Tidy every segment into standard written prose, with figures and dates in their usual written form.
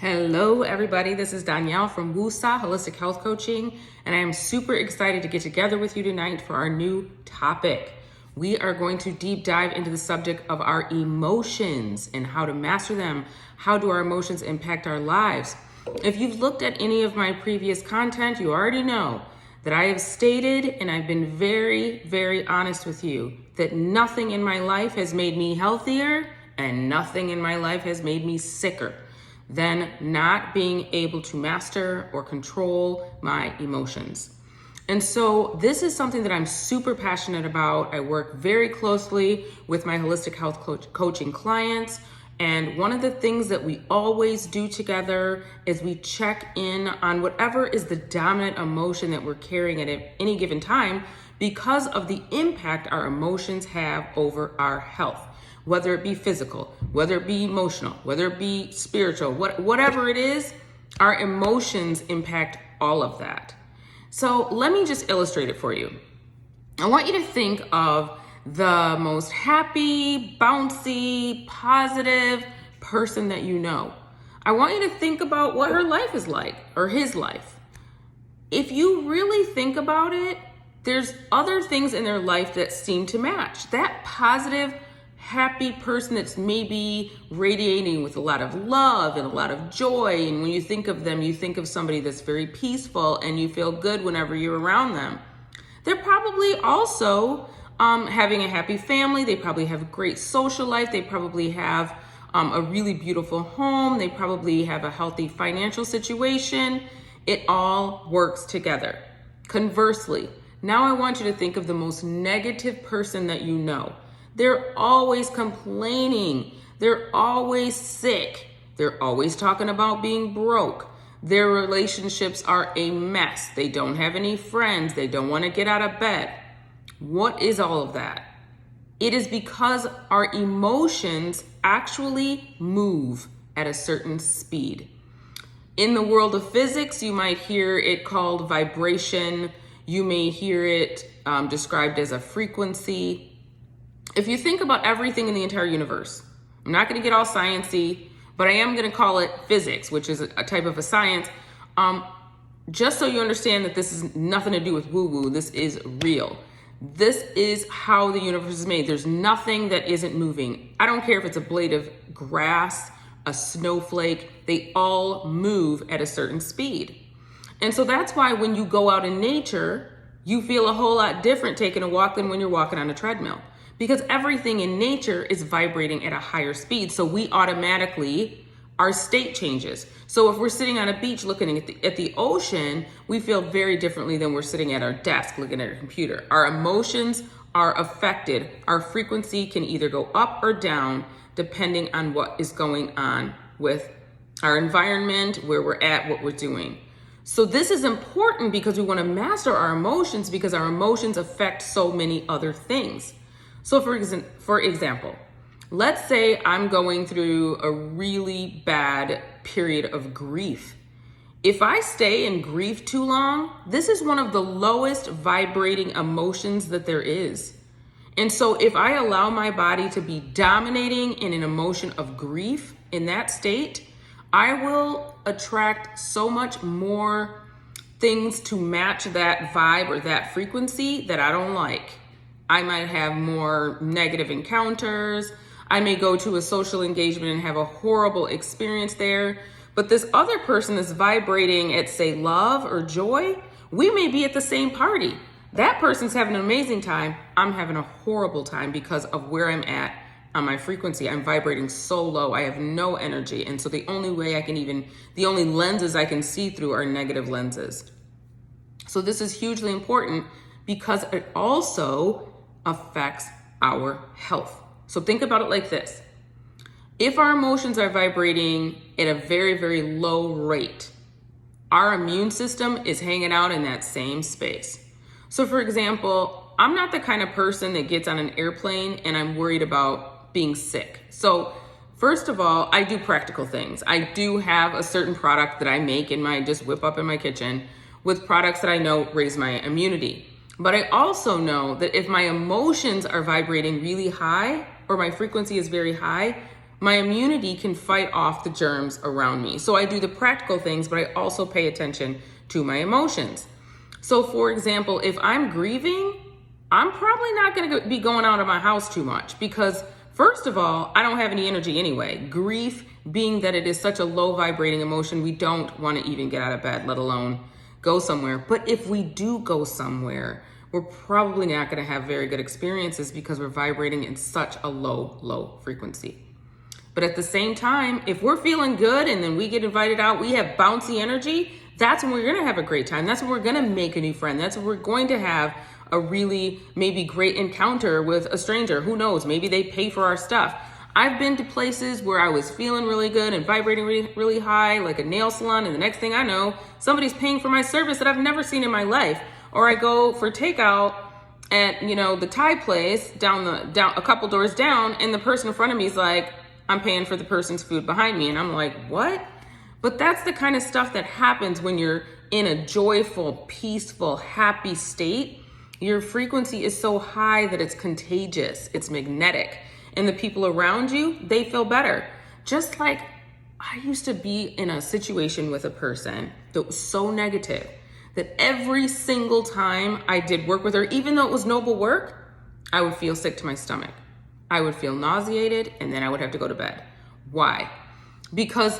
Hello, everybody. This is Donaylle from Woosah Holistic Health Coaching, and I am super excited to get together with you tonight for our new topic. We are going to deep dive into the subject of our emotions and how to master them. How do our emotions impact our lives? If you've looked at any of my previous content, you already know that I have stated, and I've been very, very honest with you, that nothing in my life has made me healthier and nothing in my life has made me sicker than not being able to master or control my emotions. And so this is something that I'm super passionate about. I work very closely with my holistic health coaching clients. And one of the things that we always do together is we check in on whatever is the dominant emotion that we're carrying at any given time because of the impact our emotions have over our health. Whether it be physical, whether it be emotional, whether it be spiritual, whatever it is, our emotions impact all of that. So let me just illustrate it for you. I want you to think of the most happy, bouncy, positive person that you know. I want you to think about what her life is like, or his life. If you really think about it, there's other things in their life that seem to match. That positive, happy person that's maybe radiating with a lot of love and a lot of joy. And when you think of them, you think of somebody that's very peaceful and you feel good whenever you're around them. They're probably also having a happy family. They probably have a great social life. They probably have a really beautiful home. They probably have a healthy financial situation. It all works together. Conversely, now I want you to think of the most negative person that you know. They're always complaining. They're always sick. They're always talking about being broke. Their relationships are a mess. They don't have any friends. They don't want to get out of bed. What is all of that? It is because our emotions actually move at a certain speed. In the world of physics, you might hear it called vibration. You may hear it described as a frequency. If you think about everything in the entire universe, I'm not going to get all sciencey, but I am going to call it physics, which is a type of a science. Just so you understand that this is nothing to do with woo-woo. This is real. This is how the universe is made. There's nothing that isn't moving. I don't care if it's a blade of grass, a snowflake, they all move at a certain speed. And so that's why when you go out in nature, you feel a whole lot different taking a walk than when you're walking on a treadmill. Because everything in nature is vibrating at a higher speed. So we automatically, our state changes. So if we're sitting on a beach looking at the ocean, we feel very differently than we're sitting at our desk looking at our computer. Our emotions are affected. Our frequency can either go up or down depending on what is going on with our environment, where we're at, what we're doing. So this is important because we want to master our emotions because our emotions affect so many other things. So for example, let's say I'm going through a really bad period of grief. If I stay in grief too long, this is one of the lowest vibrating emotions that there is. And so if I allow my body to be dominating in an emotion of grief in that state, I will attract so much more things to match that vibe or that frequency that I don't like. I might have more negative encounters. I may go to a social engagement and have a horrible experience there. But this other person is vibrating at, say, love or joy. We may be at the same party. That person's having an amazing time. I'm having a horrible time because of where I'm at on my frequency. I'm vibrating so low. I have no energy. And so the only lenses I can see through are negative lenses. So this is hugely important because it also affects our health. So think about it like this. If our emotions are vibrating at a very, very low rate, our immune system is hanging out in that same space. So for example, I'm not the kind of person that gets on an airplane and I'm worried about being sick. So first of all, I do practical things. I do have a certain product that I make just whip up in my kitchen with products that I know raise my immunity. But I also know that if my emotions are vibrating really high or my frequency is very high, my immunity can fight off the germs around me. So I do the practical things, but I also pay attention to my emotions. So for example, if I'm grieving, I'm probably not going to be going out of my house too much because first of all, I don't have any energy anyway. Grief being that it is such a low vibrating emotion, we don't want to even get out of bed, let alone go somewhere. But if we do go somewhere, we're probably not going to have very good experiences because we're vibrating in such a low frequency. But at the same time, if we're feeling good and then we get invited out, we have bouncy energy, that's when we're going to have a great time. That's when we're going to make a new friend. That's when we're going to have a really maybe great encounter with a stranger. Who knows? Maybe they pay for our stuff. I've been to places where I was feeling really good and vibrating really high, like a nail salon, and the next thing I know, somebody's paying for my service that I've never seen in my life. Or I go for takeout at, the Thai place down a couple doors down, and the person in front of me is like, I'm paying for the person's food behind me. And I'm like, what? But that's the kind of stuff that happens when you're in a joyful, peaceful, happy state. Your frequency is so high that it's contagious, it's magnetic. And the people around you, they feel better. Just like I used to be in a situation with a person that was so negative that every single time I did work with her, even though it was noble work, I would feel sick to my stomach. I would feel nauseated, and then I would have to go to bed. Why? Because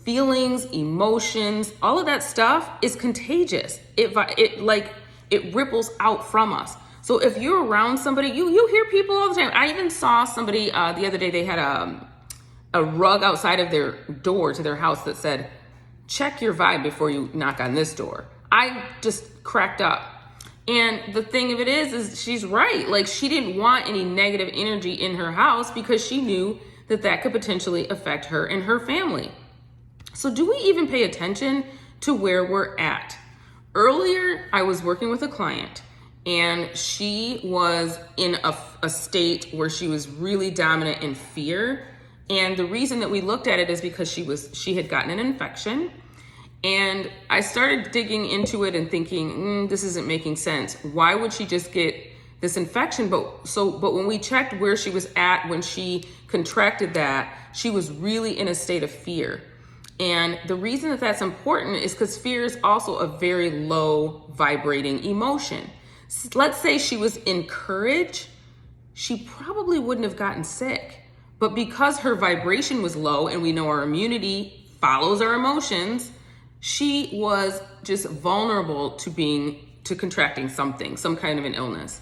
feelings, emotions, all of that stuff is contagious. It ripples out from us. So if you're around somebody, you hear people all the time. I even saw somebody the other day, they had a rug outside of their door to their house that said, check your vibe before you knock on this door. I just cracked up. And the thing of it is she's right. Like, she didn't want any negative energy in her house because she knew that could potentially affect her and her family. So do we even pay attention to where we're at? Earlier, I was working with a client and she was in a state where she was really dominant in fear. And the reason that we looked at it is because she had gotten an infection. And I started digging into it and thinking, this isn't making sense. Why would she just get this infection? But when we checked where she was at when she contracted that, she was really in a state of fear. And the reason that that's important is because fear is also a very low vibrating emotion. Let's say she was in courage, she probably wouldn't have gotten sick. But because her vibration was low, and we know our immunity follows our emotions, she was just vulnerable to contracting something, some kind of an illness.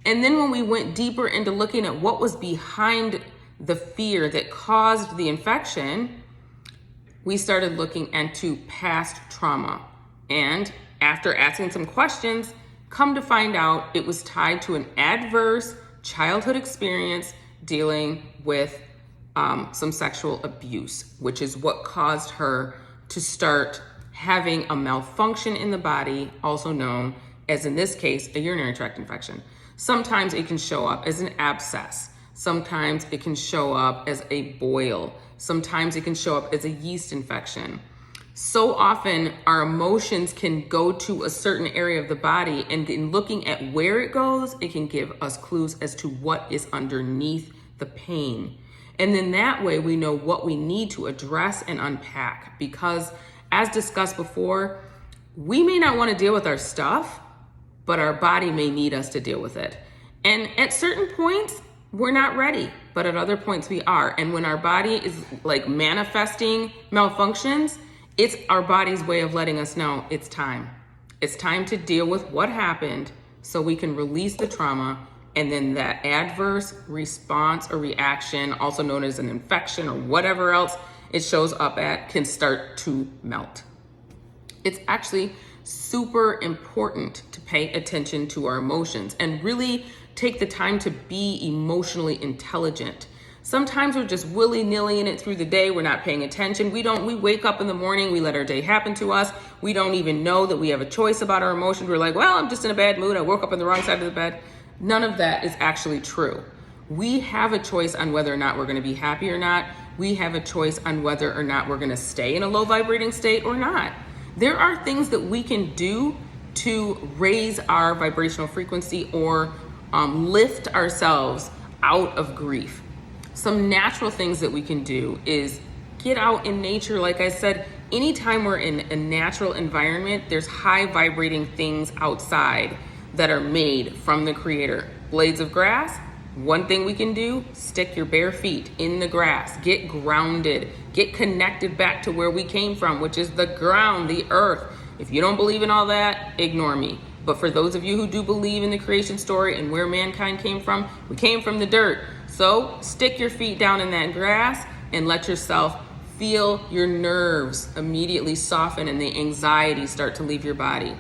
And then when we went deeper into looking at what was behind the fear that caused the infection, we started looking into past trauma. And after asking some questions, come to find out it was tied to an adverse childhood experience dealing with some sexual abuse, which is what caused her to start having a malfunction in the body, also known as, in this case, a urinary tract infection. Sometimes it can show up as an abscess. Sometimes it can show up as a boil. Sometimes it can show up as a yeast infection. So often our emotions can go to a certain area of the body, and in looking at where it goes, it can give us clues as to what is underneath the pain. And then that way we know what we need to address and unpack, because as discussed before, we may not want to deal with our stuff, but our body may need us to deal with it. And at certain points, we're not ready, but at other points we are. And when our body is like manifesting malfunctions, it's our body's way of letting us know it's time. It's time to deal with what happened so we can release the trauma, and then that adverse response or reaction, also known as an infection or whatever else it shows up at, can start to melt. It's actually super important to pay attention to our emotions and really take the time to be emotionally intelligent. Sometimes we're just willy-nilly in it through the day. We're not paying attention. We wake up in the morning, we let our day happen to us. We don't even know that we have a choice about our emotions. We're like, well, I'm just in a bad mood. I woke up on the wrong side of the bed. None of that is actually true. We have a choice on whether or not we're going to be happy or not. We have a choice on whether or not we're going to stay in a low vibrating state or not. There are things that we can do to raise our vibrational frequency or lift ourselves out of grief. Some natural things that we can do is get out in nature. Like I said, anytime we're in a natural environment, there's high vibrating things outside that are made from the creator. Blades of grass, one thing we can do, stick your bare feet in the grass, get grounded, get connected back to where we came from, which is the ground, the earth. If you don't believe in all that, ignore me. But for those of you who do believe in the creation story and where mankind came from, we came from the dirt. So stick your feet down in that grass and let yourself feel your nerves immediately soften and the anxiety start to leave your body.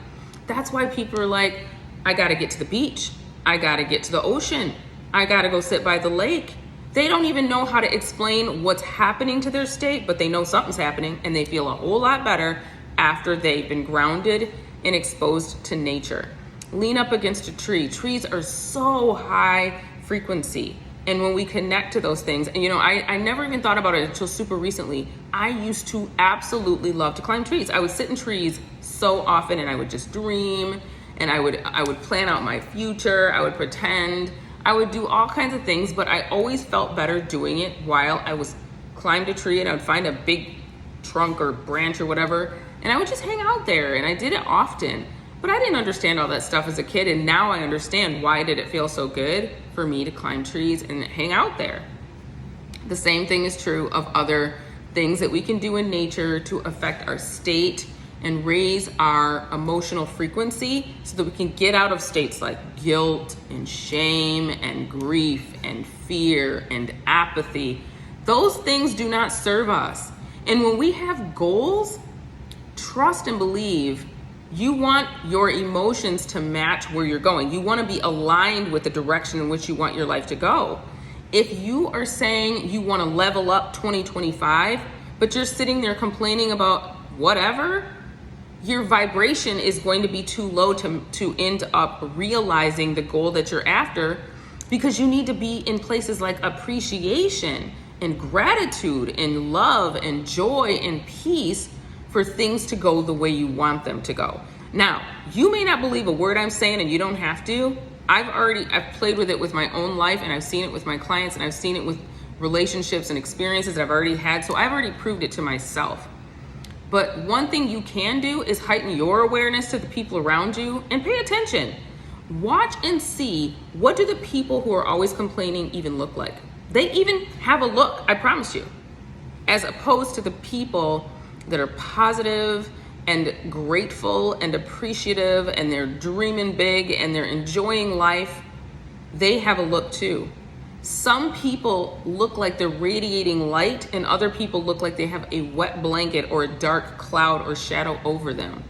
That's why people are like, I gotta get to the beach. I gotta get to the ocean. I gotta go sit by the lake. They don't even know how to explain what's happening to their state, but they know something's happening and they feel a whole lot better after they've been grounded and exposed to nature. Lean up against a tree. Trees are so high frequency. And when we connect to those things, and I never even thought about it until super recently. I used to absolutely love to climb trees. I would sit in trees so often and I would just dream, and I would plan out my future. I would pretend. I would do all kinds of things, but I always felt better doing it while I was climbed a tree, and I would find a big trunk or branch or whatever, and I would just hang out there, and I did it often. But I didn't understand all that stuff as a kid, and now I understand why did it feel so good for me to climb trees and hang out there. The same thing is true of other things that we can do in nature to affect our state and raise our emotional frequency so that we can get out of states like guilt and shame and grief and fear and apathy. Those things do not serve us. And when we have goals, trust and believe you want your emotions to match where you're going. You want to be aligned with the direction in which you want your life to go. If you are saying you want to level up 2025, but you're sitting there complaining about whatever, your vibration is going to be too low to end up realizing the goal that you're after, because you need to be in places like appreciation and gratitude and love and joy and peace for things to go the way you want them to go. Now, you may not believe a word I'm saying, and you don't have to. I've played with it with my own life, and I've seen it with my clients, and I've seen it with relationships and experiences that I've already had. So I've already proved it to myself. But one thing you can do is heighten your awareness to the people around you and pay attention. Watch and see, what do the people who are always complaining even look like? They even have a look, I promise you. As opposed to the people that are positive and grateful and appreciative, and they're dreaming big and they're enjoying life, they have a look too. Some people look like they're radiating light, and other people look like they have a wet blanket or a dark cloud or shadow over them.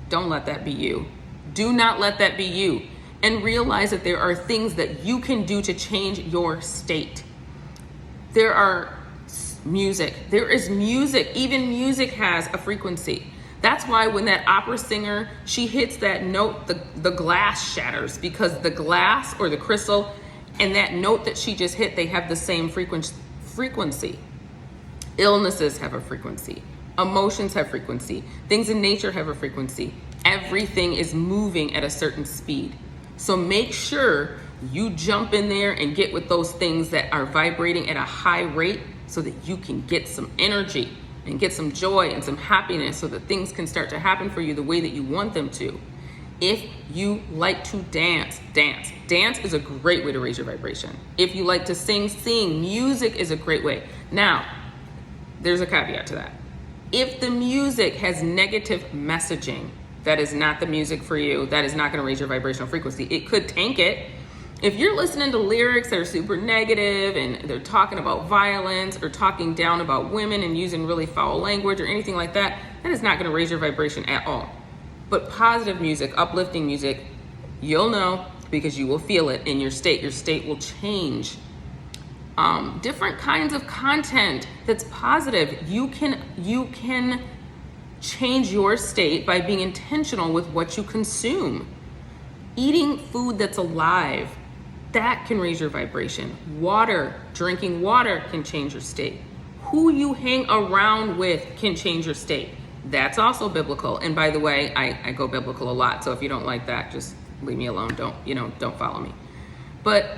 Don't let that be you. Do not let that be you. And realize that there are things that you can do to change your state. There are music. There is music. Even music has a frequency. That's why when that opera singer, she hits that note, the glass shatters, because the glass or the crystal and that note that she just hit, they have the same frequency. Illnesses have a frequency. Emotions have frequency. Things in nature have a frequency. Everything is moving at a certain speed. So make sure you jump in there and get with those things that are vibrating at a high rate, so that you can get some energy and get some joy and some happiness, so that things can start to happen for you the way that you want them to. If you like to dance. Dance is a great way to raise your vibration. If you like to sing. Music is a great way. Now, there's a caveat to that. If the music has negative messaging, that is not the music for you. That is not going to raise your vibrational frequency. It could tank it. If you're listening to lyrics that are super negative and they're talking about violence or talking down about women and using really foul language or anything like that, that is not going to raise your vibration at all. But positive music, uplifting music, you'll know, because you will feel it in your state. Your state will change. Different kinds of content that's positive. You can change your state by being intentional with what you consume. Eating food that's alive, that can raise your vibration. Drinking water can change your state. Who you hang around with can change your state. That's also biblical. And by the way, I go biblical a lot. So if you don't like that, just leave me alone. Don't follow me. But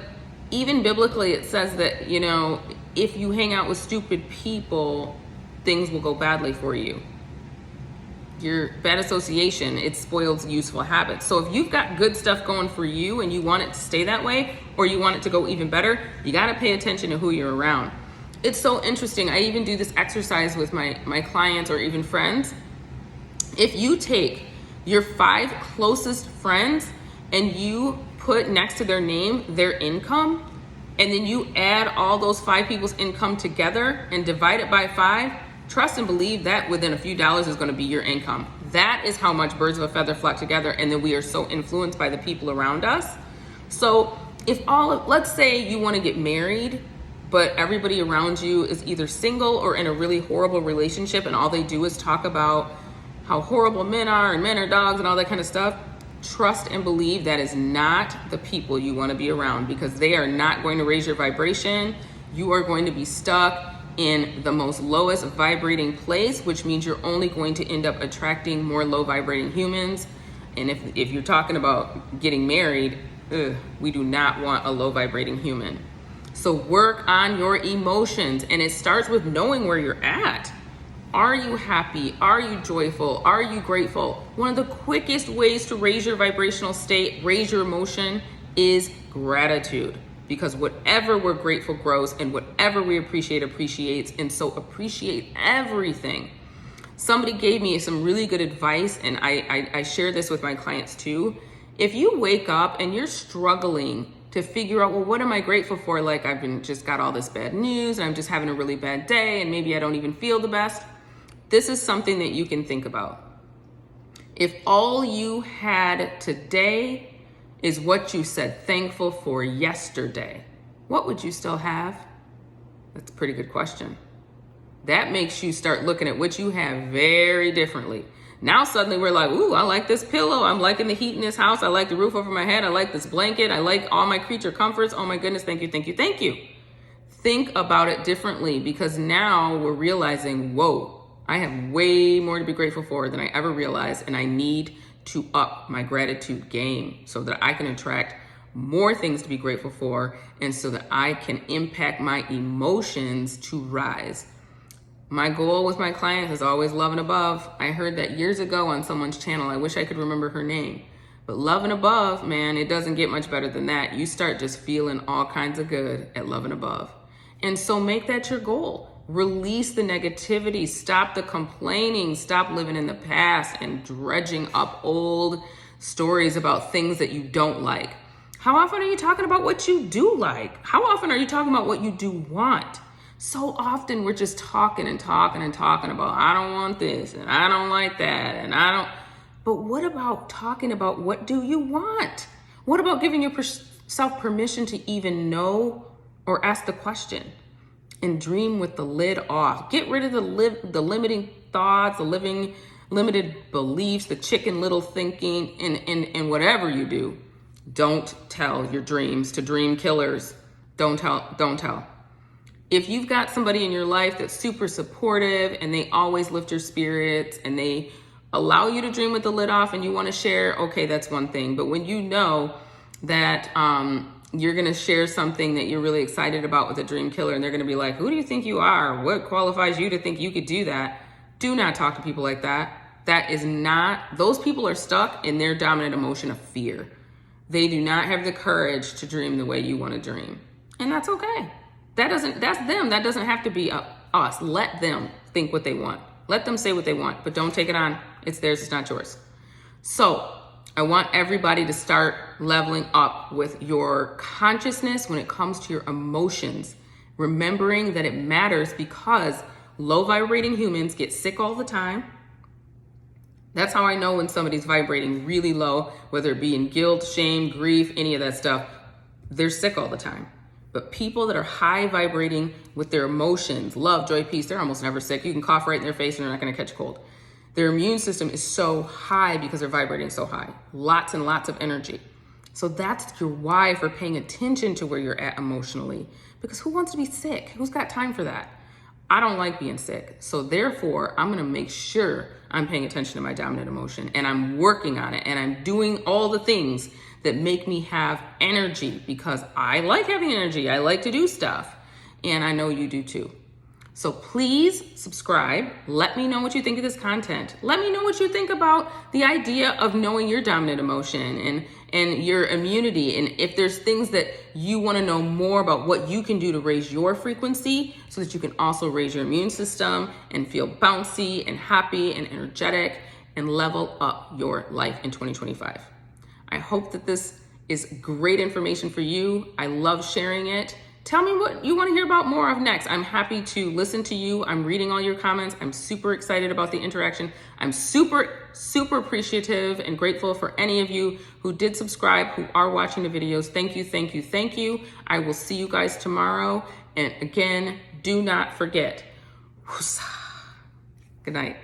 even biblically, it says that, if you hang out with stupid people, things will go badly for you. Your bad association, it spoils useful habits. So if you've got good stuff going for you and you want it to stay that way, or you want it to go even better, you got to pay attention to who you're around. It's so interesting. I even do this exercise with my clients or even friends. If you take your 5 closest friends and you put next to their name their income, and then you add all those 5 people's income together and divide it by 5, trust and believe that within a few dollars is going to be your income. That is how much birds of a feather flock together, and then we are so influenced by the people around us. So if let's say you want to get married, but everybody around you is either single or in a really horrible relationship, and all they do is talk about how horrible men are and men are dogs and all that kind of stuff, trust and believe that is not the people you want to be around, because they are not going to raise your vibration. You are going to be stuck in the most lowest vibrating place, which means you're only going to end up attracting more low vibrating humans. And if you're talking about getting married, we do not want a low vibrating human. So work on your emotions, and it starts with knowing where you're at. Are you happy? Are you joyful? Are you grateful? One of the quickest ways to raise your vibrational state, raise your emotion, is gratitude. Because whatever we're grateful grows, and whatever we appreciate appreciates. And so appreciate everything. Somebody gave me some really good advice, and I share this with my clients too. If you wake up and you're struggling to figure out, well, what am I grateful for? Like, just got all this bad news and I'm just having a really bad day and maybe I don't even feel the best. This is something that you can think about. If all you had today is what you said thankful for yesterday, what would you still have? That's a pretty good question. That makes you start looking at what you have very differently. Now suddenly we're like, ooh, I like this pillow. I'm liking the heat in this house. I like the roof over my head. I like this blanket. I like all my creature comforts. Oh my goodness, thank you, thank you, thank you. Think about it differently, because now we're realizing, whoa, I have way more to be grateful for than I ever realized, and I need to up my gratitude game so that I can attract more things to be grateful for, and so that I can impact my emotions to rise. My goal with my clients is always love and above. I heard that years ago on someone's channel. I wish I could remember her name. But love and above, man, it doesn't get much better than that. You start just feeling all kinds of good at love and above. And so make that your goal. Release the negativity. Stop the complaining. Stop living in the past and dredging up old stories about things that you don't like. How often are you talking about what you do like? How often are you talking about what you do want? So often we're just talking and talking and talking about, I don't want this and I don't like that and I don't. But what about talking about what do you want? What about giving yourself permission to even know or ask the question and dream with the lid off? Get rid of the limiting thoughts, the limited beliefs, the chicken little thinking, and whatever you do. Don't tell your dreams to dream killers. Don't tell. If you've got somebody in your life that's super supportive and they always lift your spirits and they allow you to dream with the lid off and you want to share, okay, that's one thing. But when you know that you're going to share something that you're really excited about with a dream killer, and they're going to be like, who do you think you are? What qualifies you to think you could do that? Do not talk to people like that. That is not, those people are stuck in their dominant emotion of fear. They do not have the courage to dream the way you want to dream. And that's okay. That's them. That doesn't have to be us. Let them think what they want. Let them say what they want, but don't take it on. It's theirs, it's not yours. So I want everybody to start leveling up with your consciousness when it comes to your emotions, remembering that it matters, because low vibrating humans get sick all the time. That's how I know when somebody's vibrating really low, whether it be in guilt, shame, grief, any of that stuff. They're sick all the time. But people that are high vibrating with their emotions, love, joy, peace, they're almost never sick. You can cough right in their face and they're not going to catch a cold. Their immune system is so high because they're vibrating so high. Lots and lots of energy. So that's your why for paying attention to where you're at emotionally. Because who wants to be sick? Who's got time for that? I don't like being sick. So therefore, I'm going to make sure I'm paying attention to my dominant emotion, and I'm working on it, and I'm doing all the things that make me have energy, because I like having energy. I like to do stuff. and I know you do too. So please subscribe. Let me know what you think of this content. Let me know what you think about the idea of knowing your dominant emotion and your immunity. And if there's things that you want to know more about what you can do to raise your frequency so that you can also raise your immune system and feel bouncy and happy and energetic and level up your life in 2025. I hope that this is great information for you. I love sharing it. Tell me what you want to hear about more of next. I'm happy to listen to you. I'm reading all your comments. I'm super excited about the interaction. I'm super appreciative and grateful for any of you who did subscribe, who are watching the videos. Thank you, thank you, thank you. I will see you guys tomorrow. And again, do not forget, good night.